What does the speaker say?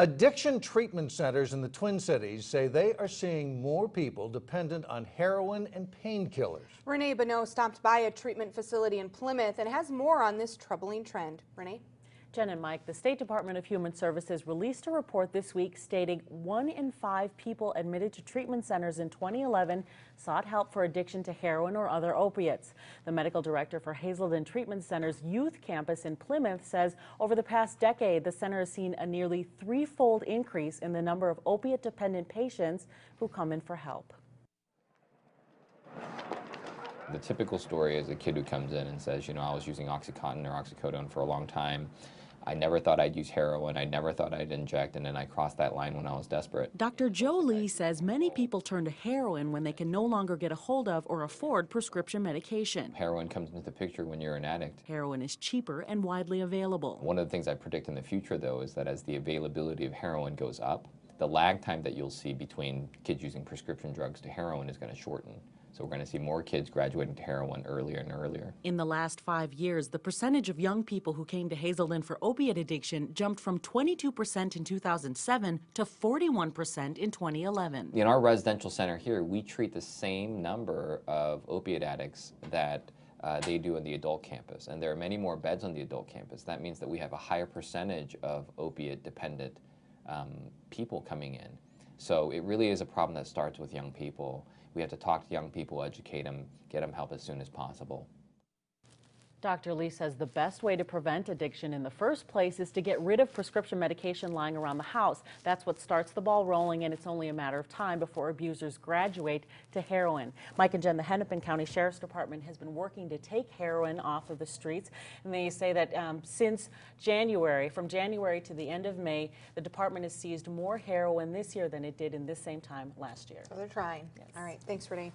Addiction treatment centers in the Twin Cities say they are seeing more people dependent on heroin and painkillers. Renee Bonneau stopped by a treatment facility in Plymouth and has more on this troubling trend. Renee? Jen and Mike, the State Department of Human Services released a report this week stating 1 in 5 people admitted to treatment centers in 2011 sought help for addiction to heroin or other opiates. The medical director for Hazelden Treatment Center's youth campus in Plymouth says over the past decade, the center has seen a nearly threefold increase in the number of opiate-dependent patients who come in for help. The typical story is a kid who comes in and says, I was using Oxycontin or oxycodone for a long time. I never thought I'd use heroin. I never thought I'd inject, and then I crossed that line when I was desperate. Dr. Joe Lee says many people turn to heroin when they can no longer get a hold of or afford prescription medication. Heroin comes into the picture when you're an addict. Heroin is cheaper and widely available. One of the things I predict in the future, though, is that as the availability of heroin goes up, the lag time that you'll see between kids using prescription drugs to heroin is going to shorten. So we're going to see more kids graduating to heroin earlier and earlier. In the last 5 years, the percentage of young people who came to Hazelden for opiate addiction jumped from 22% in 2007 to 41% in 2011. In our residential center here, we treat the same number of opiate addicts that they do in the adult campus. And there are many more beds on the adult campus. That means that we have a higher percentage of opiate-dependent people coming in. So it really is a problem that starts with young people. We have to talk to young people, educate them, get them help as soon as possible. Dr. Lee says the best way to prevent addiction in the first place is to get rid of prescription medication lying around the house. That's what starts the ball rolling, and it's only a matter of time before abusers graduate to heroin. Mike and Jen, the Hennepin County Sheriff's Department has been working to take heroin off of the streets, and they say that since January, from January to the end of May, the department has seized more heroin this year than it did in this same time last year. So they're trying. Yes. All right, thanks, Renee.